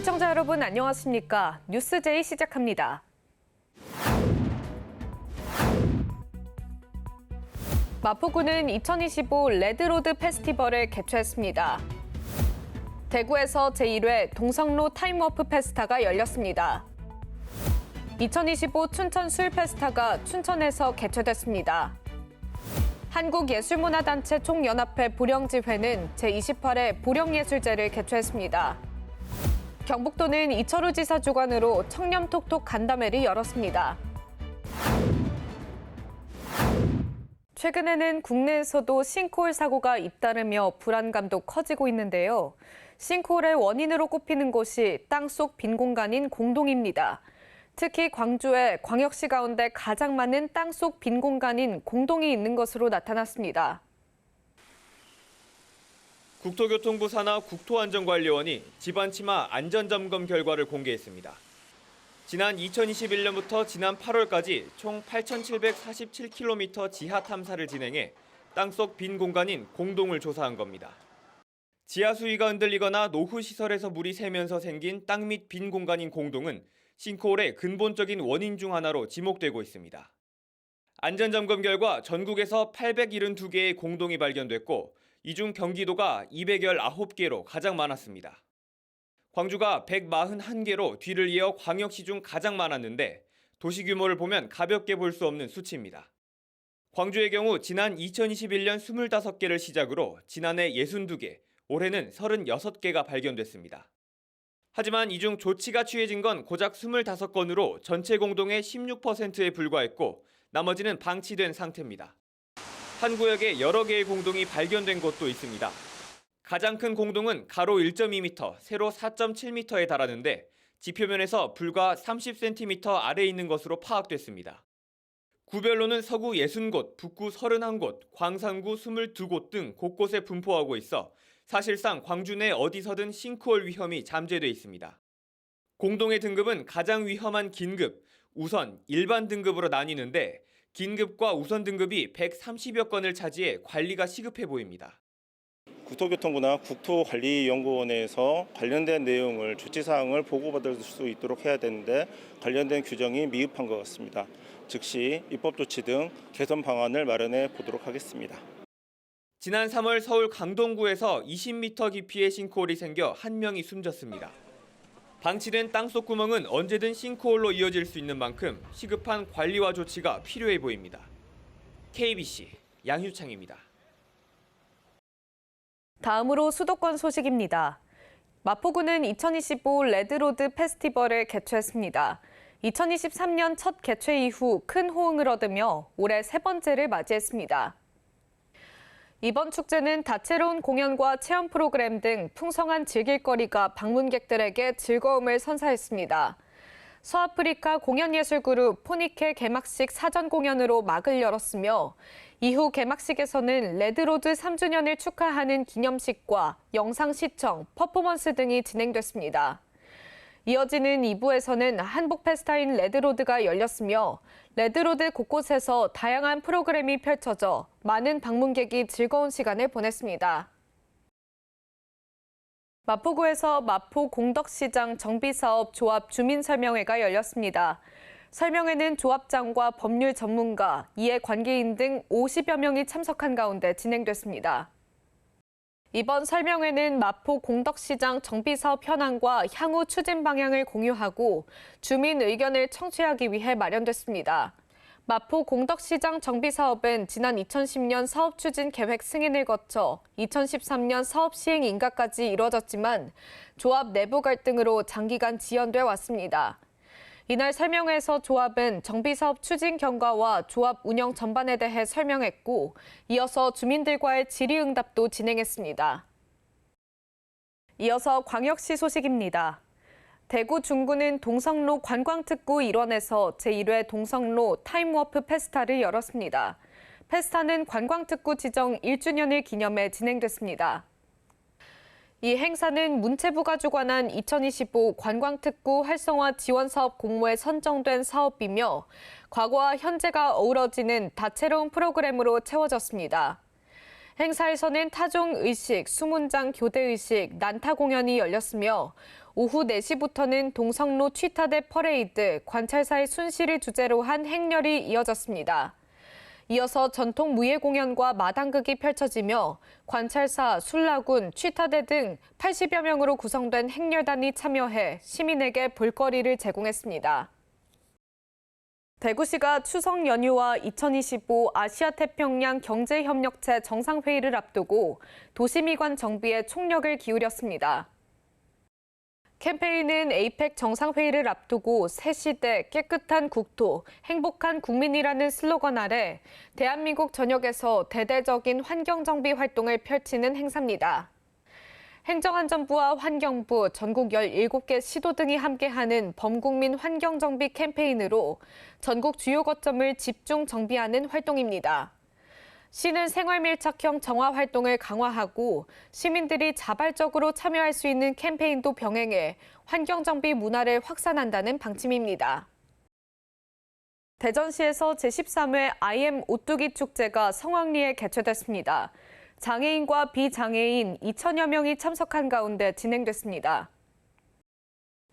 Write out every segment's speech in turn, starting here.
시청자 여러분 안녕하십니까? 뉴스제이 시작합니다. 마포구는 2025 레드로드 페스티벌을 개최했습니다. 대구에서 제1회 동성로 타임워프 페스타가 열렸습니다. 2025 춘천 술 페스타가 춘천에서 개최됐습니다. 한국예술문화단체 총연합회 보령지회는 제28회 보령예술제를 개최했습니다. 경북도는 이철우 지사 주관으로 청렴톡톡 간담회를 열었습니다. 최근에는 국내에서도 싱크홀 사고가 잇따르며 불안감도 커지고 있는데요. 싱크홀의 원인으로 꼽히는 곳이 땅속 빈 공간인 공동입니다. 특히 광주에 광역시 가운데 가장 많은 땅속 빈 공간인 공동이 있는 것으로 나타났습니다. 국토교통부 산하 국토안전관리원이 집안 치마 안전점검 결과를 공개했습니다. 지난 2021년부터 지난 8월까지 총 8,747km 지하 탐사를 진행해 땅속 빈 공간인 공동을 조사한 겁니다. 지하 수위가 흔들리거나 노후 시설에서 물이 새면서 생긴 땅 밑 빈 공간인 공동은 싱크홀의 근본적인 원인 중 하나로 지목되고 있습니다. 안전점검 결과 전국에서 872개의 공동이 발견됐고 이 중 경기도가 219개로 가장 많았습니다. 광주가 141개로 뒤를 이어 광역시 중 가장 많았는데 도시 규모를 보면 가볍게 볼 수 없는 수치입니다. 광주의 경우 지난 2021년 25개를 시작으로 지난해 62개, 올해는 36개가 발견됐습니다. 하지만 이 중 조치가 취해진 건 고작 25건으로 전체 공동의 16%에 불과했고 나머지는 방치된 상태입니다. 한 구역에 여러 개의 공동이 발견된 곳도 있습니다. 가장 큰 공동은 가로 1.2m, 세로 4.7m에 달하는데 지표면에서 불과 30cm 아래에 있는 것으로 파악됐습니다. 구별로는 서구 60곳, 북구 31곳, 광산구 22곳 등 곳곳에 분포하고 있어 사실상 광주 내 어디서든 싱크홀 위험이 잠재돼 있습니다. 공동의 등급은 가장 위험한 긴급, 우선, 일반 등급으로 나뉘는데 긴급과 우선 등급이 130여 건을 차지해 관리가 시급해 보입니다. 국토교통부나 국토관리연구원에서 관련된 내용을 조치사항을 보고받을 수 있도록 해야 되는데 관련된 규정이 미흡한 것 같습니다. 즉시 입법 조치 등 개선 방안을 마련해 보도록 하겠습니다. 지난 3월 서울 강동구에서 20m 깊이의 싱크홀이 생겨 한 명이 숨졌습니다. 방치된 땅속 구멍은 언제든 싱크홀로 이어질 수 있는 만큼 시급한 관리와 조치가 필요해 보입니다. KBC 양휴창입니다. 다음으로 수도권 소식입니다. 마포구는 2025 레드로드 페스티벌을 개최했습니다. 2023년 첫 개최 이후 큰 호응을 얻으며 올해 세 번째를 맞이했습니다. 이번 축제는 다채로운 공연과 체험 프로그램 등 풍성한 즐길거리가 방문객들에게 즐거움을 선사했습니다. 서아프리카 공연예술그룹 포니케 개막식 사전 공연으로 막을 열었으며 이후 개막식에서는 레드로드 3주년을 축하하는 기념식과 영상 시청, 퍼포먼스 등이 진행됐습니다. 이어지는 2부에서는 한복 페스타인 레드로드가 열렸으며 레드로드 곳곳에서 다양한 프로그램이 펼쳐져 많은 방문객이 즐거운 시간을 보냈습니다. 마포구에서 마포 공덕시장 정비사업 조합 주민설명회가 열렸습니다. 설명회는 조합장과 법률 전문가, 이해관계인 등 50여 명이 참석한 가운데 진행됐습니다. 이번 설명회는 마포 공덕시장 정비사업 현황과 향후 추진 방향을 공유하고 주민 의견을 청취하기 위해 마련됐습니다. 마포 공덕시장 정비사업은 지난 2010년 사업 추진 계획 승인을 거쳐 2013년 사업 시행 인가까지 이뤄졌지만 조합 내부 갈등으로 장기간 지연돼 왔습니다. 이날 설명회에서 조합은 정비사업 추진 경과와 조합 운영 전반에 대해 설명했고 이어서 주민들과의 질의응답도 진행했습니다. 이어서 광역시 소식입니다. 대구 중구는 동성로 관광특구 일원에서 제1회 동성로 타임워프 페스타를 열었습니다. 페스타는 관광특구 지정 1주년을 기념해 진행됐습니다. 이 행사는 문체부가 주관한 2025 관광특구 활성화 지원사업 공모에 선정된 사업이며 과거와 현재가 어우러지는 다채로운 프로그램으로 채워졌습니다. 행사에서는 타종 의식, 수문장 교대 의식, 난타 공연이 열렸으며 오후 4시부터는 동성로 취타대 퍼레이드, 관찰사의 순시를 주제로 한 행렬이 이어졌습니다. 이어서 전통 무예 공연과 마당극이 펼쳐지며 관찰사, 술라군, 취타대 등 80여 명으로 구성된 행렬단이 참여해 시민에게 볼거리를 제공했습니다. 대구시가 추석 연휴와 2025 아시아태평양 경제협력체 정상회의를 앞두고 도시미관 정비에 총력을 기울였습니다. 캠페인은 에이펙 정상회의를 앞두고 새 시대, 깨끗한 국토, 행복한 국민이라는 슬로건 아래 대한민국 전역에서 대대적인 환경정비 활동을 펼치는 행사입니다. 행정안전부와 환경부, 전국 17개 시도 등이 함께하는 범국민 환경정비 캠페인으로 전국 주요 거점을 집중 정비하는 활동입니다. 시는 생활밀착형 정화 활동을 강화하고 시민들이 자발적으로 참여할 수 있는 캠페인도 병행해 환경정비 문화를 확산한다는 방침입니다. 대전시에서 제13회 IM 오뚜기 축제가 성황리에 개최됐습니다. 장애인과 비장애인 2천여 명이 참석한 가운데 진행됐습니다.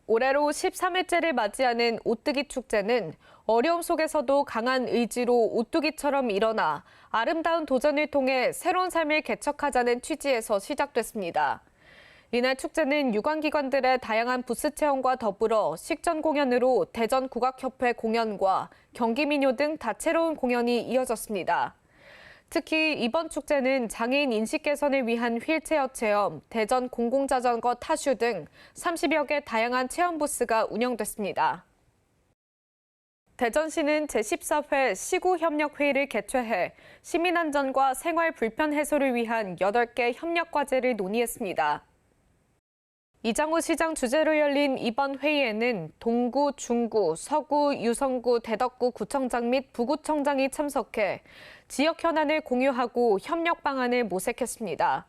올해로 13회째를 맞이하는 오뚜기 축제는 어려움 속에서도 강한 의지로 오뚜기처럼 일어나 아름다운 도전을 통해 새로운 삶을 개척하자는 취지에서 시작됐습니다. 이날 축제는 유관기관들의 다양한 부스 체험과 더불어 식전 공연으로 대전 국악협회 공연과 경기민요 등 다채로운 공연이 이어졌습니다. 특히 이번 축제는 장애인 인식 개선을 위한 휠체어 체험, 대전 공공자전거 타슈 등 30여 개 다양한 체험 부스가 운영됐습니다. 대전시는 제14회 시구협력회의를 개최해 시민안전과 생활 불편 해소를 위한 8개 협력과제를 논의했습니다. 이장우 시장 주재로 열린 이번 회의에는 동구, 중구, 서구, 유성구, 대덕구 구청장 및 부구청장이 참석해 지역 현안을 공유하고 협력 방안을 모색했습니다.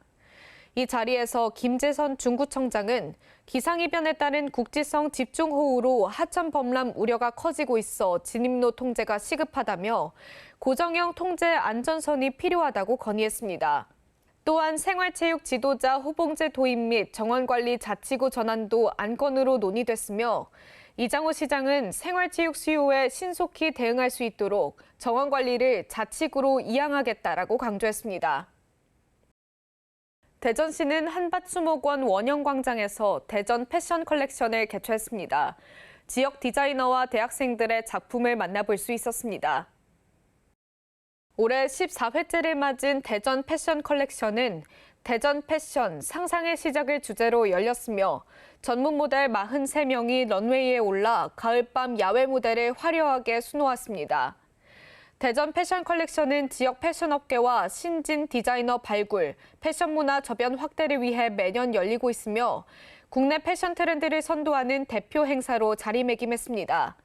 이 자리에서 김재선 중구청장은 기상이변에 따른 국지성 집중호우로 하천 범람 우려가 커지고 있어 진입로 통제가 시급하다며 고정형 통제 안전선이 필요하다고 건의했습니다. 또한 생활체육 지도자 호봉제 도입 및 정원관리 자치구 전환도 안건으로 논의됐으며 이장호 시장은 생활체육 수요에 신속히 대응할 수 있도록 정원관리를 자치구로 이양하겠다라고 강조했습니다. 대전시는 한밭수목원 원형광장에서 대전 패션 컬렉션을 개최했습니다. 지역 디자이너와 대학생들의 작품을 만나볼 수 있었습니다. 올해 14회째를 맞은 대전 패션 컬렉션은 대전 패션 상상의 시작을 주제로 열렸으며 전문 모델 43명이 런웨이에 올라 가을밤 야외 무대를 화려하게 수놓았습니다. 대전 패션 컬렉션은 지역 패션업계와 신진 디자이너 발굴, 패션 문화 저변 확대를 위해 매년 열리고 있으며 국내 패션 트렌드를 선도하는 대표 행사로 자리매김했습니다.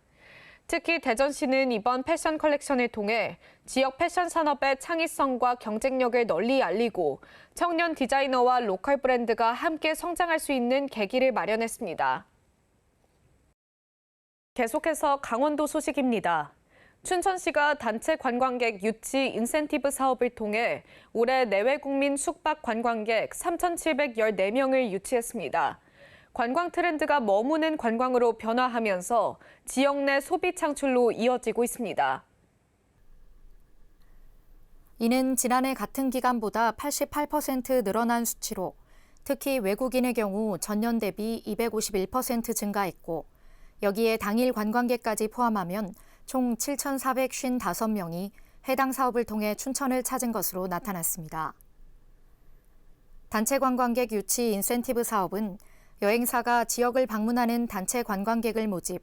특히 대전시는 이번 패션 컬렉션을 통해 지역 패션 산업의 창의성과 경쟁력을 널리 알리고 청년 디자이너와 로컬 브랜드가 함께 성장할 수 있는 계기를 마련했습니다. 계속해서 강원도 소식입니다. 춘천시가 단체 관광객 유치 인센티브 사업을 통해 올해 내외국민 숙박 관광객 3,714명을 유치했습니다. 관광 트렌드가 머무는 관광으로 변화하면서 지역 내 소비 창출로 이어지고 있습니다. 이는 지난해 같은 기간보다 88% 늘어난 수치로 특히 외국인의 경우 전년 대비 251% 증가했고 여기에 당일 관광객까지 포함하면 총 7,455명이 해당 사업을 통해 춘천을 찾은 것으로 나타났습니다. 단체 관광객 유치 인센티브 사업은 여행사가 지역을 방문하는 단체 관광객을 모집,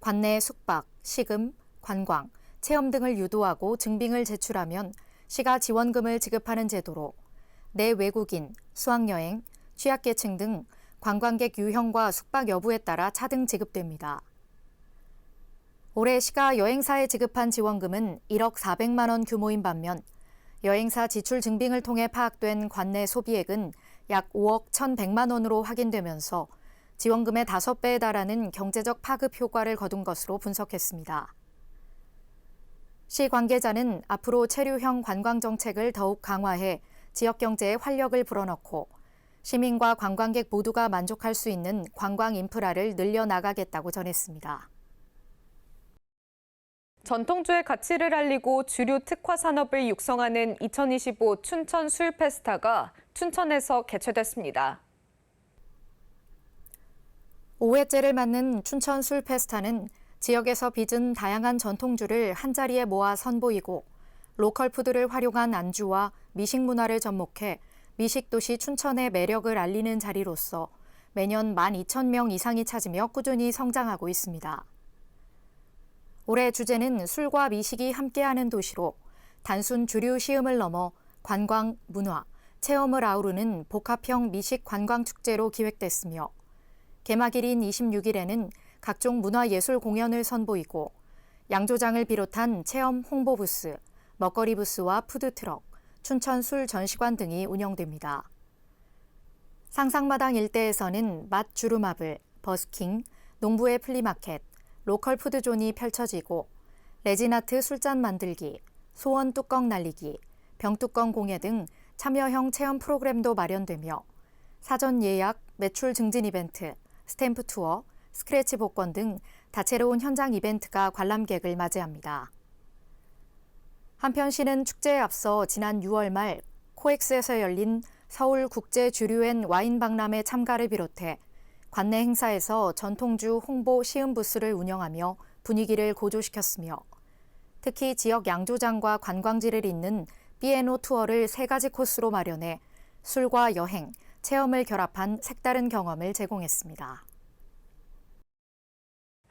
관내 숙박, 식음, 관광, 체험 등을 유도하고 증빙을 제출하면 시가 지원금을 지급하는 제도로 내 외국인, 수학여행, 취약계층 등 관광객 유형과 숙박 여부에 따라 차등 지급됩니다. 올해 시가 여행사에 지급한 지원금은 1억 400만 원 규모인 반면 여행사 지출 증빙을 통해 파악된 관내 소비액은 약 5억 1,100만 원으로 확인되면서 지원금의 5배에 달하는 경제적 파급 효과를 거둔 것으로 분석했습니다. 시 관계자는 앞으로 체류형 관광 정책을 더욱 강화해 지역 경제에 활력을 불어넣고 시민과 관광객 모두가 만족할 수 있는 관광 인프라를 늘려나가겠다고 전했습니다. 전통주의 가치를 알리고 주류 특화 산업을 육성하는 2025 춘천 술 페스타가 춘천에서 개최됐습니다. 5회째를 맞는 춘천 술 페스타는 지역에서 빚은 다양한 전통주를 한자리에 모아 선보이고 로컬 푸드를 활용한 안주와 미식 문화를 접목해 미식도시 춘천의 매력을 알리는 자리로서 매년 12,000명 이상이 찾으며 꾸준히 성장하고 있습니다. 올해 주제는 술과 미식이 함께하는 도시로 단순 주류 시음을 넘어 관광, 문화, 체험을 아우르는 복합형 미식 관광 축제로 기획됐으며 개막일인 26일에는 각종 문화예술 공연을 선보이고 양조장을 비롯한 체험 홍보 부스, 먹거리 부스와 푸드트럭, 춘천 술 전시관 등이 운영됩니다. 상상마당 일대에서는 맛 주루마블, 버스킹, 농부의 플리마켓, 로컬 푸드존이 펼쳐지고 레진아트 술잔 만들기, 소원 뚜껑 날리기, 병뚜껑 공예 등 참여형 체험 프로그램도 마련되며 사전 예약, 매출 증진 이벤트, 스탬프 투어, 스크래치 복권 등 다채로운 현장 이벤트가 관람객을 맞이합니다. 한편 시는 축제에 앞서 지난 6월 말 코엑스에서 열린 서울 국제주류앤 와인 박람회 참가를 비롯해 관내 행사에서 전통주 홍보 시음 부스를 운영하며 분위기를 고조시켰으며 특히 지역 양조장과 관광지를 잇는 B&O 투어를 3가지 코스로 마련해 술과 여행, 체험을 결합한 색다른 경험을 제공했습니다.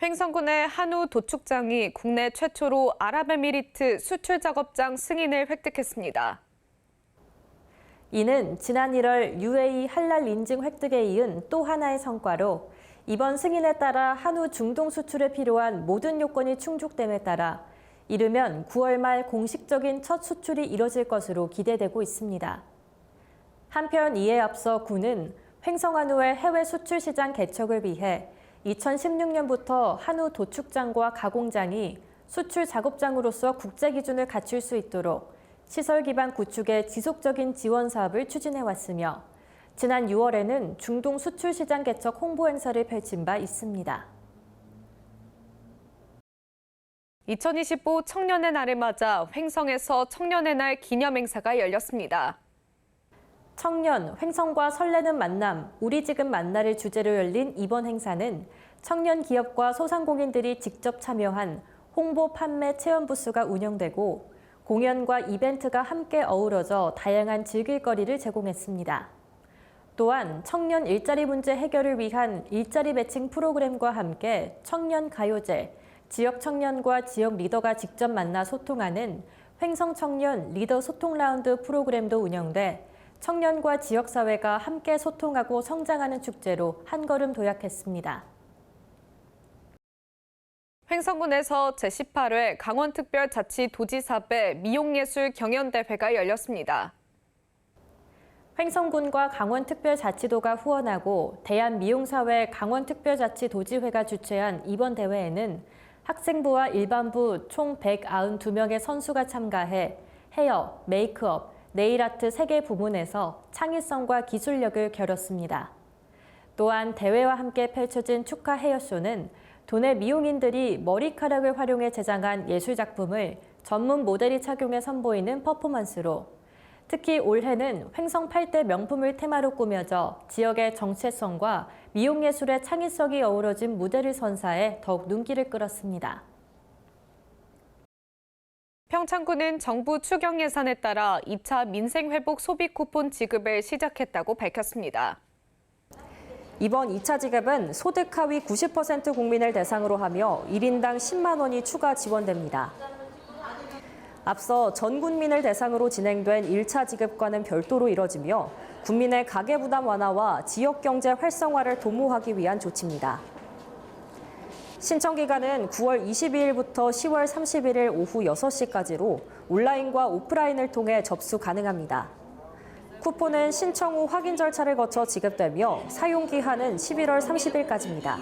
횡성군의 한우 도축장이 국내 최초로 아랍에미리트 수출 작업장 승인을 획득했습니다. 이는 지난 1월 UAE 할랄 인증 획득에 이은 또 하나의 성과로 이번 승인에 따라 한우 중동 수출에 필요한 모든 요건이 충족됨에 따라 이르면 9월 말 공식적인 첫 수출이 이뤄질 것으로 기대되고 있습니다. 한편 이에 앞서 군은 횡성한우의 해외 수출 시장 개척을 위해 2016년부터 한우 도축장과 가공장이 수출 작업장으로서 국제 기준을 갖출 수 있도록 시설 기반 구축에 지속적인 지원 사업을 추진해왔으며 지난 6월에는 중동 수출 시장 개척 홍보 행사를 펼친 바 있습니다. 2025 청년의 날을 맞아 횡성에서 청년의 날 기념 행사가 열렸습니다. 청년, 횡성과 설레는 만남, 우리 지금 만나를 주제로 열린 이번 행사는 청년 기업과 소상공인들이 직접 참여한 홍보, 판매, 체험 부스가 운영되고 공연과 이벤트가 함께 어우러져 다양한 즐길거리를 제공했습니다. 또한 청년 일자리 문제 해결을 위한 일자리 매칭 프로그램과 함께 청년 가요제, 지역 청년과 지역 리더가 직접 만나 소통하는 횡성 청년 리더 소통 라운드 프로그램도 운영돼 청년과 지역사회가 함께 소통하고 성장하는 축제로 한 걸음 도약했습니다. 횡성군에서 제18회 강원특별자치도지사배 미용예술 경연대회가 열렸습니다. 횡성군과 강원특별자치도가 후원하고 대한미용사회 강원특별자치도지회가 주최한 이번 대회에는 학생부와 일반부 총 192명의 선수가 참가해 헤어, 메이크업, 네일아트 3개 부문에서 창의성과 기술력을 겨뤘습니다. 또한 대회와 함께 펼쳐진 축하 헤어쇼는 도내 미용인들이 머리카락을 활용해 제작한 예술작품을 전문 모델이 착용해 선보이는 퍼포먼스로 특히 올해는 횡성 8대 명품을 테마로 꾸며져 지역의 정체성과 미용예술의 창의성이 어우러진 무대를 선사해 더욱 눈길을 끌었습니다. 평창군은 정부 추경 예산에 따라 2차 민생회복 소비 쿠폰 지급을 시작했다고 밝혔습니다. 이번 2차 지급은 소득 하위 90% 국민을 대상으로 하며 1인당 10만 원이 추가 지원됩니다. 앞서 전 국민을 대상으로 진행된 1차 지급과는 별도로 이뤄지며 국민의 가계부담 완화와 지역경제 활성화를 도모하기 위한 조치입니다. 신청 기간은 9월 22일부터 10월 31일 오후 6시까지로 온라인과 오프라인을 통해 접수 가능합니다. 쿠폰은 신청 후 확인 절차를 거쳐 지급되며 사용 기한은 11월 30일까지입니다.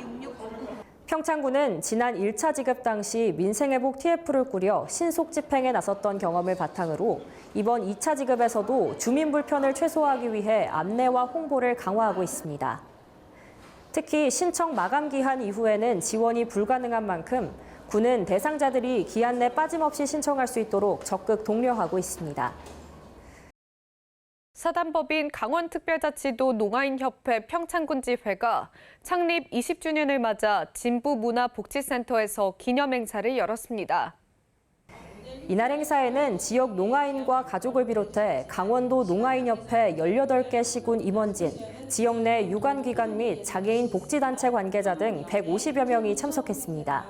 평창군은 지난 1차 지급 당시 민생회복 TF를 꾸려 신속 집행에 나섰던 경험을 바탕으로 이번 2차 지급에서도 주민 불편을 최소화하기 위해 안내와 홍보를 강화하고 있습니다. 특히 신청 마감 기한 이후에는 지원이 불가능한 만큼 군은 대상자들이 기한 내 빠짐없이 신청할 수 있도록 적극 독려하고 있습니다. 사단법인 강원특별자치도 농아인협회 평창군지회가 창립 20주년을 맞아 진부문화복지센터에서 기념행사를 열었습니다. 이날 행사에는 지역 농아인과 가족을 비롯해 강원도 농아인협회 18개 시군 임원진, 지역 내 유관기관 및 장애인 복지단체 관계자 등 150여 명이 참석했습니다.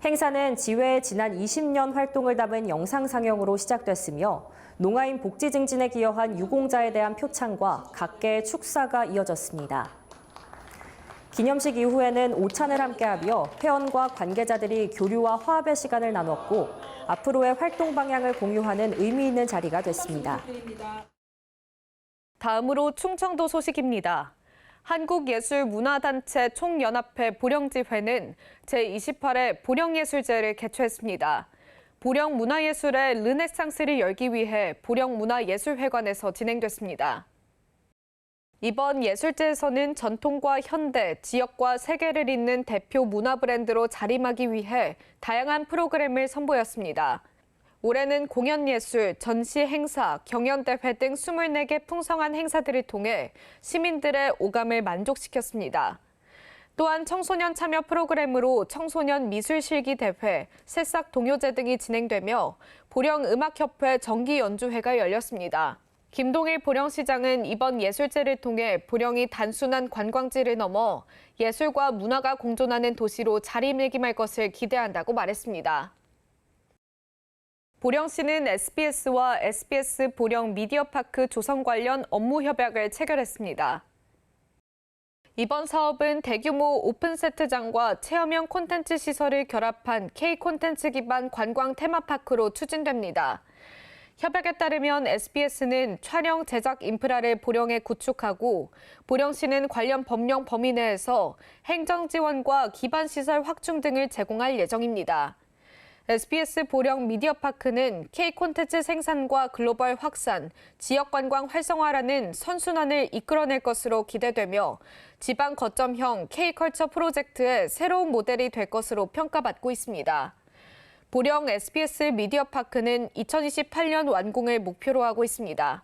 행사는 지회의 지난 20년 활동을 담은 영상 상영으로 시작됐으며 농아인 복지 증진에 기여한 유공자에 대한 표창과 각계의 축사가 이어졌습니다. 기념식 이후에는 오찬을 함께하며 회원과 관계자들이 교류와 화합의 시간을 나눴고 앞으로의 활동 방향을 공유하는 의미 있는 자리가 됐습니다. 다음으로 충청도 소식입니다. 한국예술문화단체 총연합회 보령지회는 제28회 보령예술제를 개최했습니다. 보령 문화예술의 르네상스를 열기 위해 보령문화예술회관에서 진행됐습니다. 이번 예술제에서는 전통과 현대, 지역과 세계를 잇는 대표 문화 브랜드로 자림하기 위해 다양한 프로그램을 선보였습니다. 올해는 공연예술, 전시 행사, 경연대회 등 24개 풍성한 행사들을 통해 시민들의 오감을 만족시켰습니다. 또한 청소년 참여 프로그램으로 청소년 미술실기대회, 새싹 동요제 등이 진행되며 보령음악협회 정기연주회가 열렸습니다. 김동일 보령시장은 이번 예술제를 통해 보령이 단순한 관광지를 넘어 예술과 문화가 공존하는 도시로 자리매김할 것을 기대한다고 말했습니다. 보령시는 SBS와 SBS 보령 미디어파크 조성 관련 업무 협약을 체결했습니다. 이번 사업은 대규모 오픈세트장과 체험형 콘텐츠 시설을 결합한 K-콘텐츠 기반 관광 테마파크로 추진됩니다. 협약에 따르면 SBS는 촬영 제작 인프라를 보령에 구축하고 보령시는 관련 법령 범위 내에서 행정 지원과 기반 시설 확충 등을 제공할 예정입니다. SBS 보령 미디어파크는 K-콘텐츠 생산과 글로벌 확산, 지역 관광 활성화라는 선순환을 이끌어낼 것으로 기대되며 지방 거점형 K-컬처 프로젝트의 새로운 모델이 될 것으로 평가받고 있습니다. 보령 SBS 미디어파크는 2028년 완공을 목표로 하고 있습니다.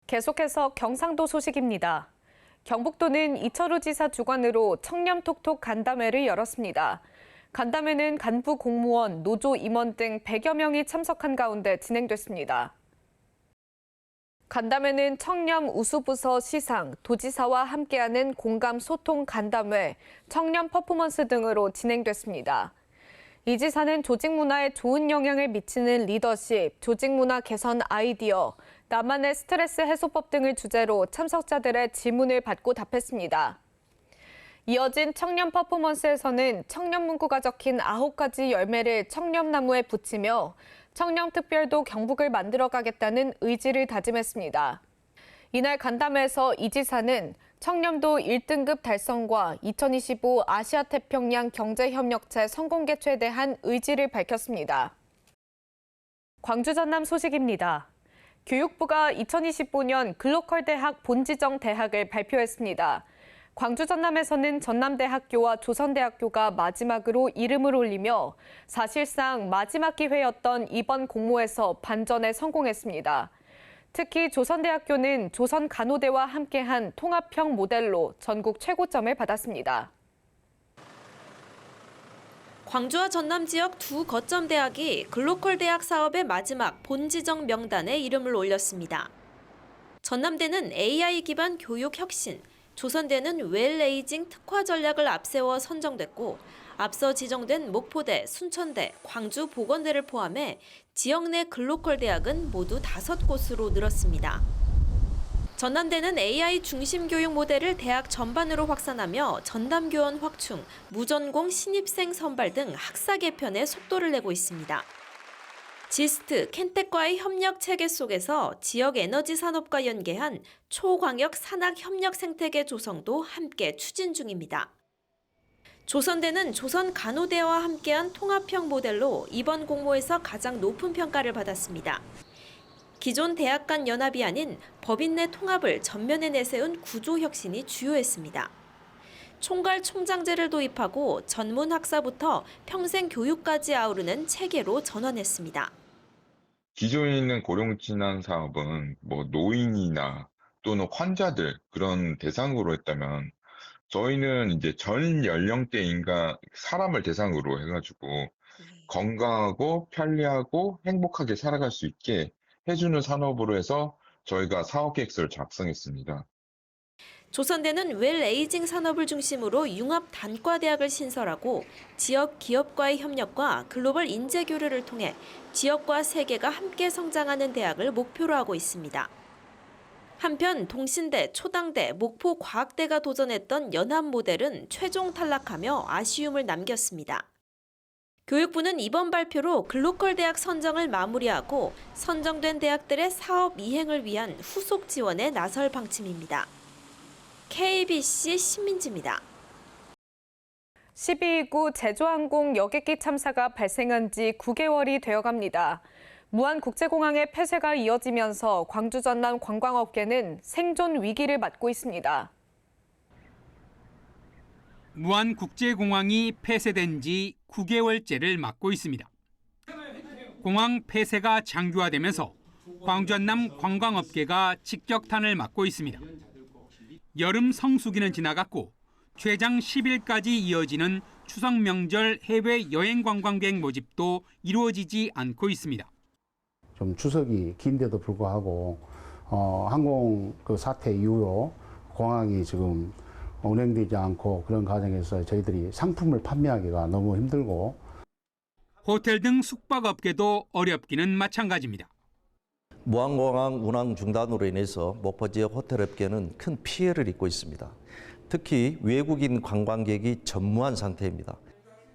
계속해서 경상도 소식입니다. 경북도는 이철우 지사 주관으로 청렴톡톡 간담회를 열었습니다. 간담회는 간부 공무원, 노조 임원 등 100여 명이 참석한 가운데 진행됐습니다. 간담회는 청렴 우수부서 시상, 도지사와 함께하는 공감 소통 간담회, 청렴 퍼포먼스 등으로 진행됐습니다. 이 지사는 조직 문화에 좋은 영향을 미치는 리더십, 조직 문화 개선 아이디어, 나만의 스트레스 해소법 등을 주제로 참석자들의 질문을 받고 답했습니다. 이어진 청렴 퍼포먼스에서는 청렴 문구가 적힌 9가지 열매를 청렴나무에 붙이며 청렴특별도 경북을 만들어가겠다는 의지를 다짐했습니다. 이날 간담회에서 이 지사는 청렴도 1등급 달성과 2025 아시아태평양 경제협력체 성공 개최에 대한 의지를 밝혔습니다. 광주 전남 소식입니다. 교육부가 2025년 글로컬 대학 본지정 대학을 발표했습니다. 광주 전남에서는 전남대학교와 조선대학교가 마지막으로 이름을 올리며 사실상 마지막 기회였던 이번 공모에서 반전에 성공했습니다. 특히 조선대학교는 조선간호대와 함께한 통합형 모델로 전국 최고점을 받았습니다. 광주와 전남 지역 두 거점 대학이 글로컬 대학 사업의 마지막 본지정 명단에 이름을 올렸습니다. 전남대는 AI 기반 교육 혁신, 조선대는 웰에이징 특화 전략을 앞세워 선정됐고 앞서 지정된 목포대, 순천대, 광주 보건대를 포함해 지역 내 글로컬 대학은 모두 5곳으로 늘었습니다. 전남대는 AI 중심 교육 모델을 대학 전반으로 확산하며 전담교원 확충, 무전공 신입생 선발 등 학사 개편에 속도를 내고 있습니다. 지스트, 켄텍과의 협력 체계 속에서 지역 에너지 산업과 연계한 초광역 산학 협력 생태계 조성도 함께 추진 중입니다. 조선대는 조선간호대와 함께한 통합형 모델로 이번 공모에서 가장 높은 평가를 받았습니다. 기존 대학 간 연합이 아닌 법인 내 통합을 전면에 내세운 구조 혁신이 주요했습니다. 총괄 총장제를 도입하고 전문 학사부터 평생 교육까지 아우르는 체계로 전환했습니다. 기존에 있는 고령진단 사업은 노인이나 또는 환자들 그런 대상으로 했다면 저희는 이제 전 연령대 인간 사람을 대상으로 해가지고 건강하고 편리하고 행복하게 살아갈 수 있게 해주는 산업으로 해서 저희가 사업 계획서를 작성했습니다. 조선대는 웰 에이징 산업을 중심으로 융합 단과대학을 신설하고 지역 기업과의 협력과 글로벌 인재 교류를 통해 지역과 세계가 함께 성장하는 대학을 목표로 하고 있습니다. 한편 동신대, 초당대, 목포과학대가 도전했던 연합 모델은 최종 탈락하며 아쉬움을 남겼습니다. 교육부는 이번 발표로 글로컬 대학 선정을 마무리하고 선정된 대학들의 사업 이행을 위한 후속 지원에 나설 방침입니다. KBC 신민지입니다. 12.29 제주항공 여객기 참사가 발생한 지 9개월이 되어갑니다. 무안국제공항의 폐쇄가 이어지면서 광주 전남 관광업계는 생존 위기를 맞고 있습니다. 무안국제공항이 폐쇄된 지 9개월째를 맞고 있습니다. 공항 폐쇄가 장기화되면서 광주 전남 관광업계가 직격탄을 맞고 있습니다. 여름 성수기는 지나갔고 최장 10일까지 이어지는 추석 명절 해외 여행 관광객 모집도 이루어지지 않고 있습니다. 좀 추석이 긴데도 불구하고 항공 사태 이후로 공항이 지금 운행되지 않고 그런 과정에서 저희들이 상품을 판매하기가 너무 힘들고 호텔 등 숙박업계도 어렵기는 마찬가지입니다. 무안공항 운항 중단으로 인해서 목포 지역 호텔업계는 큰 피해를 입고 있습니다. 특히 외국인 관광객이 전무한 상태입니다.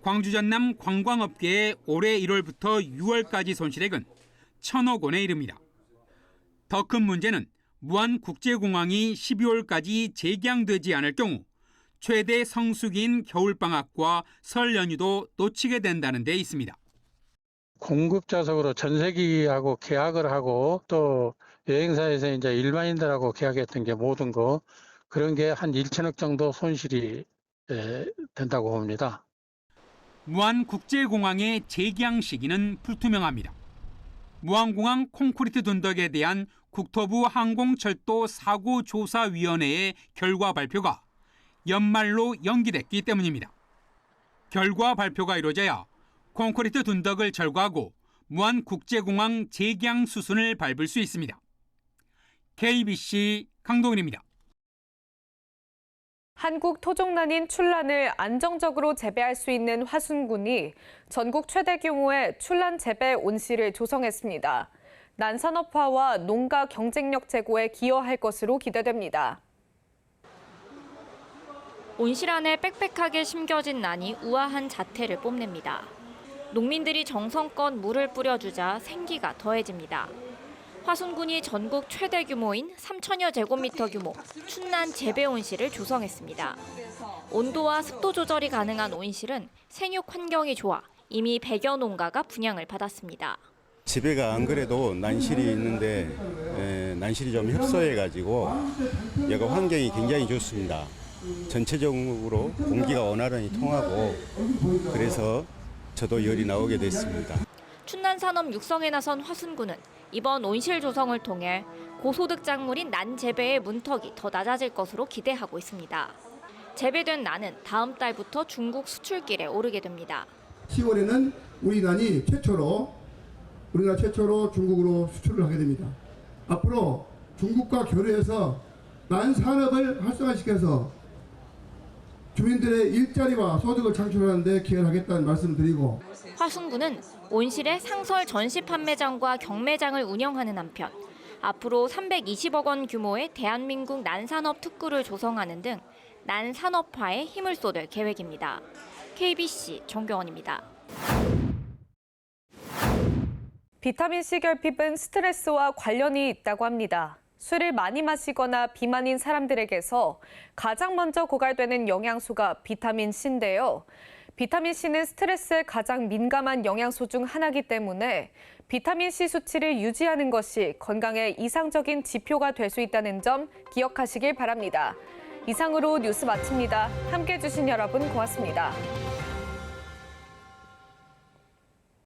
광주 전남 관광업계의 올해 1월부터 6월까지 손실액은 1,000억 원에 이릅니다. 더 큰 문제는 무안국제공항이 12월까지 재개항되지 않을 경우 최대 성수기인 겨울방학과 설 연휴도 놓치게 된다는 데 있습니다. 공급자석으로 전세기하고 계약을 하고 또 여행사에서 이제 일반인들하고 계약했던 게 모든 거 그런 게 한 1천억 정도 손실이 된다고 봅니다. 무안국제공항의 재개항 시기는 불투명합니다. 무안공항 콘크리트 둔덕에 대한 국토부 항공철도 사고조사위원회의 결과 발표가 연말로 연기됐기 때문입니다. 결과 발표가 이루어져야 콘크리트 둔덕을 철거하고 무안국제공항 재개항 수순을 밟을 수 있습니다. KBC 강동일입니다. 한국 토종란인 출란을 안정적으로 재배할 수 있는 화순군이 전국 최대 규모의 출란 재배 온실을 조성했습니다. 난산업화와 농가 경쟁력 제고에 기여할 것으로 기대됩니다. 온실 안에 빽빽하게 심겨진 난이 우아한 자태를 뽐냅니다. 농민들이 정성껏 물을 뿌려주자 생기가 더해집니다. 화순군이 전국 최대 규모인 3,000여 제곱미터 규모 춘난 재배 온실을 조성했습니다. 온도와 습도 조절이 가능한 온실은 생육 환경이 좋아 이미 100여 농가가 분양을 받았습니다. 집에가 안 그래도 난실이 있는데 난실이 좀 협소해가지고 여가 환경이 굉장히 좋습니다. 전체적으로 공기가 원활하게 통하고 그래서 저도 열이 나오게 됐습니다. 춘난 산업 육성에 나선 화순군은 이번 온실 조성을 통해 고소득 작물인 난 재배의 문턱이 더 낮아질 것으로 기대하고 있습니다. 재배된 난은 다음 달부터 중국 수출길에 오르게 됩니다. 10월에는 우리 난이 우리나라 최초로 중국으로 수출을 하게 됩니다. 앞으로 중국과 교류해서 난 산업을 활성화시켜서 주민들의 일자리와 소득을 창출하는 데 기여하겠다는 말씀드리고 화순군은 온실의 상설 전시 판매장과 경매장을 운영하는 한편 앞으로 320억 원 규모의 대한민국 난산업 특구를 조성하는 등 난산업화에 힘을 쏟을 계획입니다. KBC 정경원입니다. 비타민C 결핍은 스트레스와 관련이 있다고 합니다. 술을 많이 마시거나 비만인 사람들에게서 가장 먼저 고갈되는 영양소가 비타민 C인데요. 비타민 C는 스트레스에 가장 민감한 영양소 중 하나이기 때문에 비타민 C 수치를 유지하는 것이 건강에 이상적인 지표가 될 수 있다는 점 기억하시길 바랍니다. 이상으로 뉴스 마칩니다. 함께해 주신 여러분 고맙습니다.